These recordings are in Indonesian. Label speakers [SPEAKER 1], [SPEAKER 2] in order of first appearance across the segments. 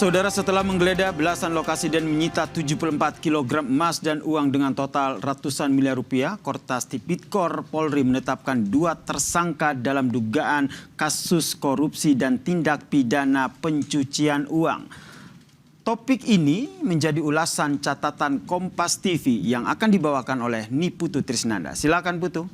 [SPEAKER 1] Saudara, setelah menggeledah belasan lokasi dan menyita 74 kg emas dan uang dengan total ratusan miliar rupiah, Kortas Tipikor Polri menetapkan 2 tersangka dalam dugaan kasus korupsi dan tindak pidana pencucian uang. Topik ini menjadi ulasan catatan Kompas TV yang akan dibawakan oleh Niputu Trisnanda. Silakan Putu.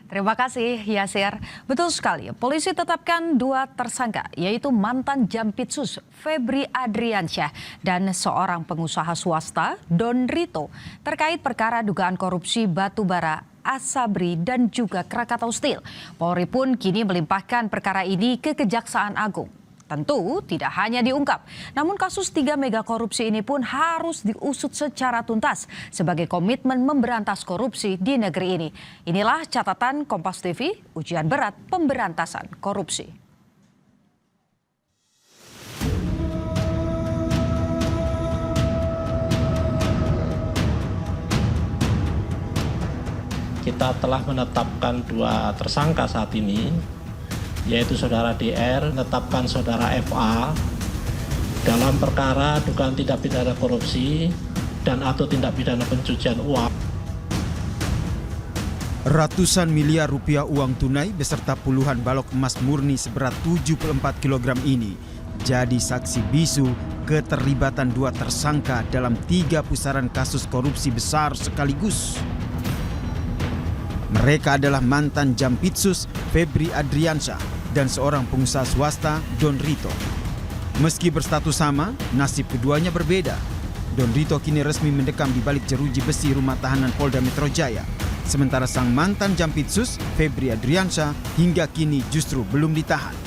[SPEAKER 2] Terima kasih Yasir. Betul sekali, polisi tetapkan 2 tersangka yaitu mantan Jampitsus Febri Adriansyah dan seorang pengusaha swasta Don Rito terkait perkara dugaan korupsi batubara Asabri dan juga Krakatau Steel. Polri pun kini melimpahkan perkara ini ke Kejaksaan Agung. Tentu tidak hanya diungkap, namun kasus 3 mega korupsi ini pun harus diusut secara tuntas sebagai komitmen memberantas korupsi di negeri ini. Inilah catatan Kompas TV, ujian berat pemberantasan korupsi.
[SPEAKER 3] Kita telah menetapkan 2 tersangka saat ini, yaitu saudara DR, menetapkan saudara FA dalam perkara dugaan tindak pidana korupsi dan atau tindak pidana pencucian uang.
[SPEAKER 1] Ratusan miliar rupiah uang tunai beserta puluhan balok emas murni seberat 74 kg ini jadi saksi bisu keterlibatan 2 tersangka dalam 3 pusaran kasus korupsi besar sekaligus. Mereka adalah mantan Jampitsus Febri Adriansyah dan seorang pengusaha swasta Don Rito. Meski berstatus sama, nasib keduanya berbeda. Don Rito kini resmi mendekam di balik jeruji besi rumah tahanan Polda Metro Jaya. Sementara sang mantan Jampitsus Febri Adriansyah hingga kini justru belum ditahan.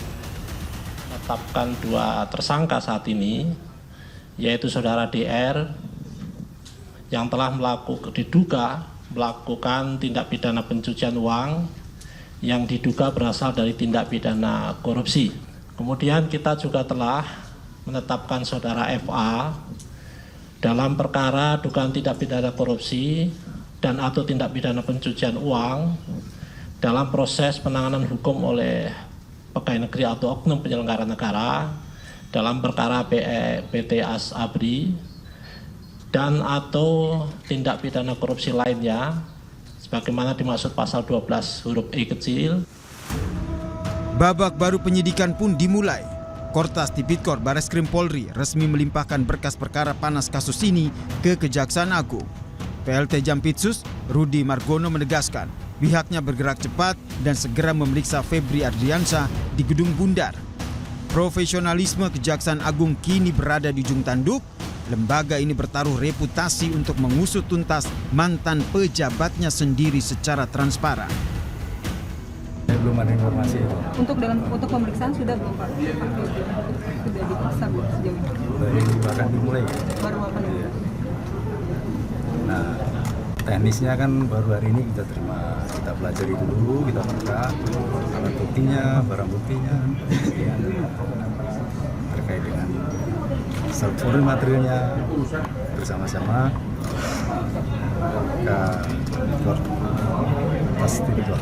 [SPEAKER 3] Menetapkan 2 tersangka saat ini, yaitu saudara DR yang telah diduga melakukan tindak pidana pencucian uang yang diduga berasal dari tindak pidana korupsi. Kemudian kita juga telah menetapkan saudara FA dalam perkara dugaan tindak pidana korupsi dan atau tindak pidana pencucian uang dalam proses penanganan hukum oleh pegawai negeri atau oknum penyelenggara negara dalam perkara PT Asabri dan atau tindak pidana korupsi lainnya sebagaimana dimaksud pasal 12 huruf E kecil.
[SPEAKER 1] Babak baru penyidikan pun dimulai. Kortas Tipikor Bareskrim Polri resmi melimpahkan berkas perkara panas kasus ini ke Kejaksaan Agung. PLT Jampitsus Rudi Margono menegaskan pihaknya bergerak cepat dan segera memeriksa Febri Adriansyah di Gedung Bundar. Profesionalisme Kejaksaan Agung kini berada di ujung tanduk. Lembaga ini bertaruh reputasi untuk mengusut tuntas mantan pejabatnya sendiri secara transparan.
[SPEAKER 4] Belum ada informasi.
[SPEAKER 5] Untuk pemeriksaan sudah belum Pak? Sudah diperiksa belum sejauh ini?
[SPEAKER 4] Bahkan dimulai.
[SPEAKER 5] Baru apa nih?
[SPEAKER 4] Nah, teknisnya kan baru hari ini kita terima, kita pelajari dulu, kita buka alat buktinya, barang buktinya, kemudian terkait dengan struktur materialnya bersama-sama ke Kompas Tipikor.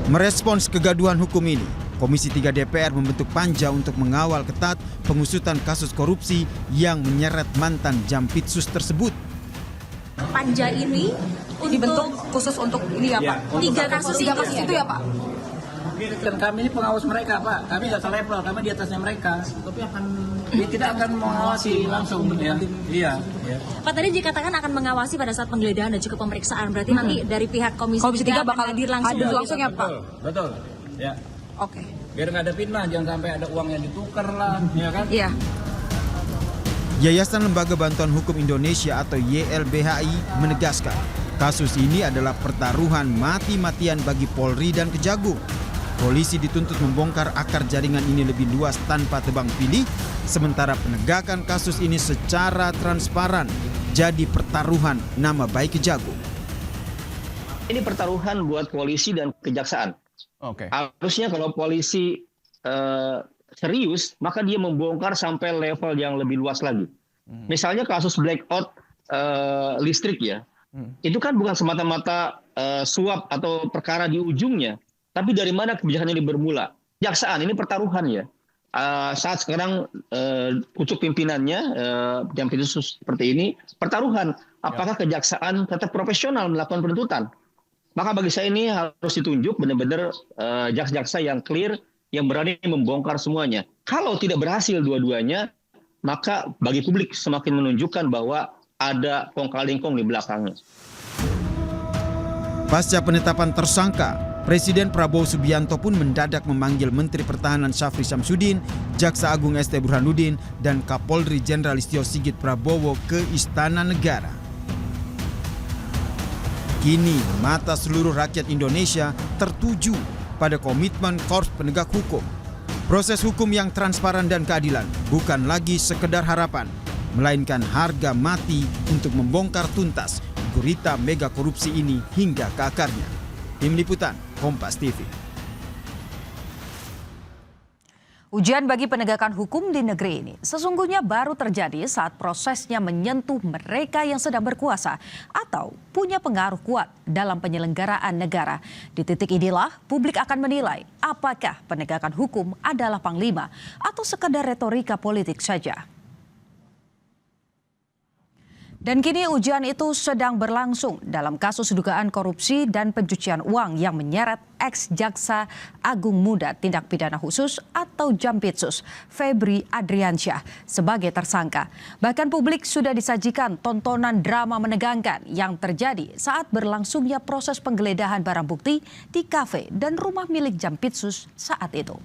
[SPEAKER 1] Merespons kegaduhan hukum ini, Komisi 3 DPR membentuk panja untuk mengawal ketat pengusutan kasus korupsi yang menyeret mantan Jampitsus tersebut.
[SPEAKER 6] Panja ini
[SPEAKER 5] Dibentuk khusus untuk ini ya Pak?
[SPEAKER 6] 3 kasus
[SPEAKER 5] itu ya Pak?
[SPEAKER 7] Dan kami ini pengawas mereka, Pak. Kami tidak selevel, kami di atasnya mereka. Tapi tidak akan mengawasi langsung. Iya.
[SPEAKER 6] Pak, tadi dikatakan akan mengawasi pada saat penggeledahan dan juga pemeriksaan. Berarti nanti dari pihak Komisi 3 bakal hadir langsung
[SPEAKER 5] ya Pak?
[SPEAKER 7] Betul. Ya.
[SPEAKER 5] Oke.
[SPEAKER 7] Biar nggak ada fitnah, jangan sampai ada uang yang ditukar lah, ya kan?
[SPEAKER 5] Iya.
[SPEAKER 1] Yayasan Lembaga Bantuan Hukum Indonesia atau YLBHI menegaskan kasus ini adalah pertaruhan mati-matian bagi Polri dan Kejagung. Polisi dituntut membongkar akar jaringan ini lebih luas tanpa tebang pilih, sementara penegakan kasus ini secara transparan jadi pertaruhan nama baik Kejagung.
[SPEAKER 8] Ini pertaruhan buat polisi dan kejaksaan.
[SPEAKER 1] Oke.
[SPEAKER 8] Harusnya kalau polisi serius, maka dia membongkar sampai level yang lebih luas lagi. Misalnya kasus blackout listrik ya, itu kan bukan semata-mata suap atau perkara di ujungnya. Tapi dari mana kebijakan ini bermula? Kejaksaan ini pertaruhan ya. saat sekarang pucuk pimpinannya Jampitsus seperti ini, pertaruhan apakah kejaksaan tetap profesional melakukan penuntutan. Maka bagi saya ini harus ditunjuk benar-benar jaksa-jaksa yang clear, yang berani membongkar semuanya. Kalau tidak berhasil dua-duanya, maka bagi publik semakin menunjukkan bahwa ada kong kali kong di belakangnya.
[SPEAKER 1] Pasca penetapan tersangka, Presiden Prabowo Subianto pun mendadak memanggil Menteri Pertahanan Syafri Syamsuddin, Jaksa Agung ST Burhanuddin, dan Kapolri Jenderal Listio Sigit Prabowo ke Istana Negara. Kini mata seluruh rakyat Indonesia tertuju pada komitmen Korps Penegak Hukum. Proses hukum yang transparan dan keadilan bukan lagi sekedar harapan, melainkan harga mati untuk membongkar tuntas gurita mega korupsi ini hingga ke akarnya. Tim Liputan, Kompas TV.
[SPEAKER 2] Ujian bagi penegakan hukum di negeri ini sesungguhnya baru terjadi saat prosesnya menyentuh mereka yang sedang berkuasa atau punya pengaruh kuat dalam penyelenggaraan negara. Di titik inilah publik akan menilai apakah penegakan hukum adalah panglima atau sekadar retorika politik saja. Dan kini ujian itu sedang berlangsung dalam kasus dugaan korupsi dan pencucian uang yang menyeret ex-jaksa Agung Muda Tindak Pidana Khusus atau Jampitsus Febri Adriansyah sebagai tersangka. Bahkan publik sudah disajikan tontonan drama menegangkan yang terjadi saat berlangsungnya proses penggeledahan barang bukti di kafe dan rumah milik Jampitsus saat itu.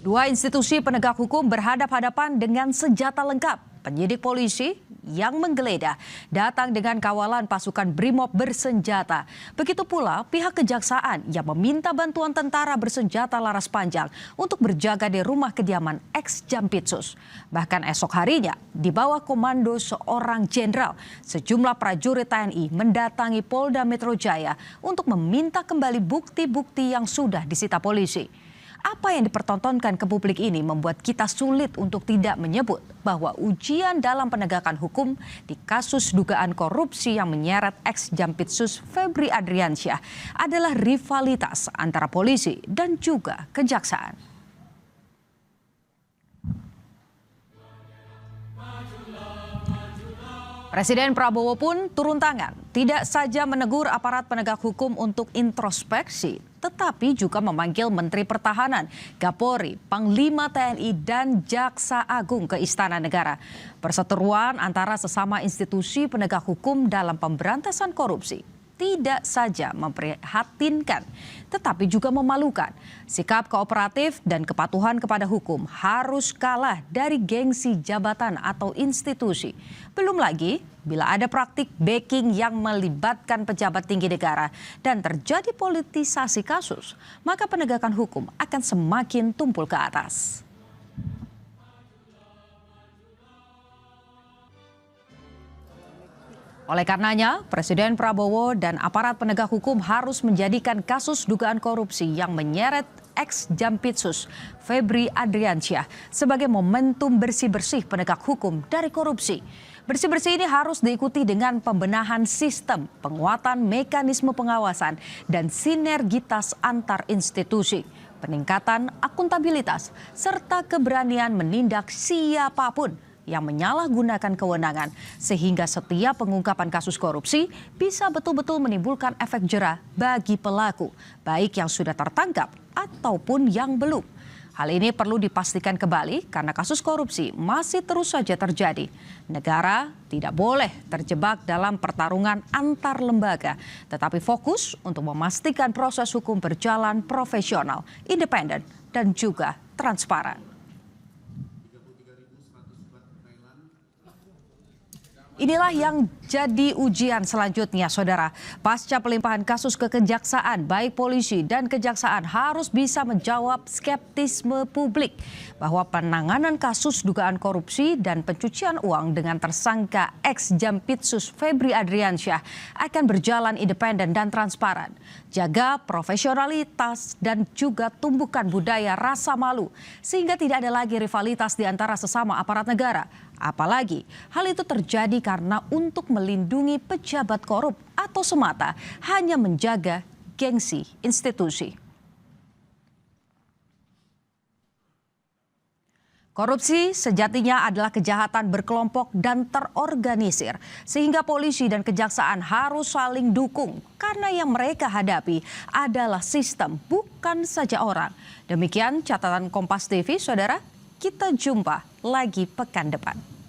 [SPEAKER 2] Dua institusi penegak hukum berhadap-hadapan dengan senjata lengkap. Penyidik polisi yang menggeledah datang dengan kawalan pasukan BRIMOB bersenjata. Begitu pula pihak kejaksaan yang meminta bantuan tentara bersenjata laras panjang untuk berjaga di rumah kediaman ex-Jampitsus. Bahkan esok harinya di bawah komando seorang jenderal, sejumlah prajurit TNI mendatangi Polda Metro Jaya untuk meminta kembali bukti-bukti yang sudah disita polisi. Apa yang dipertontonkan ke publik ini membuat kita sulit untuk tidak menyebut bahwa ujian dalam penegakan hukum di kasus dugaan korupsi yang menyeret ex-Jampitsus Febri Adriansyah adalah rivalitas antara polisi dan juga kejaksaan. Presiden Prabowo pun turun tangan, tidak saja menegur aparat penegak hukum untuk introspeksi, tetapi juga memanggil Menteri Pertahanan, Kapolri, Panglima TNI, dan Jaksa Agung ke Istana Negara. Perseteruan antara sesama institusi penegak hukum dalam pemberantasan korupsi tidak saja memprihatinkan, tetapi juga memalukan. Sikap kooperatif dan kepatuhan kepada hukum harus kalah dari gengsi jabatan atau institusi. Belum lagi bila ada praktik backing yang melibatkan pejabat tinggi negara dan terjadi politisasi kasus, maka penegakan hukum akan semakin tumpul ke atas. Oleh karenanya, Presiden Prabowo dan aparat penegak hukum harus menjadikan kasus dugaan korupsi yang menyeret ex-Jampitsus Febri Adriansyah sebagai momentum bersih-bersih penegak hukum dari korupsi. Bersih-bersih ini harus diikuti dengan pembenahan sistem, penguatan mekanisme pengawasan, dan sinergitas antar institusi, peningkatan akuntabilitas, serta keberanian menindak siapapun yang menyalahgunakan kewenangan sehingga setiap pengungkapan kasus korupsi bisa betul-betul menimbulkan efek jera bagi pelaku, baik yang sudah tertangkap ataupun yang belum. Hal ini perlu dipastikan kembali karena kasus korupsi masih terus saja terjadi. Negara tidak boleh terjebak dalam pertarungan antar lembaga, tetapi fokus untuk memastikan proses hukum berjalan profesional, independen, dan juga transparan. Inilah yang jadi ujian selanjutnya, saudara. Pasca pelimpahan kasus ke kejaksaan, baik polisi dan kejaksaan harus bisa menjawab skeptisme publik bahwa penanganan kasus dugaan korupsi dan pencucian uang dengan tersangka ex-Jampitsus Febri Adriansyah akan berjalan independen dan transparan. Jaga profesionalitas dan juga tumbuhkan budaya rasa malu sehingga tidak ada lagi rivalitas di antara sesama aparat negara. Apalagi hal itu terjadi karena untuk melindungi pejabat korup atau semata hanya menjaga gengsi institusi. Korupsi sejatinya adalah kejahatan berkelompok dan terorganisir, sehingga polisi dan kejaksaan harus saling dukung karena yang mereka hadapi adalah sistem, bukan saja orang. Demikian catatan Kompas TV, saudara. Kita jumpa lagi pekan depan.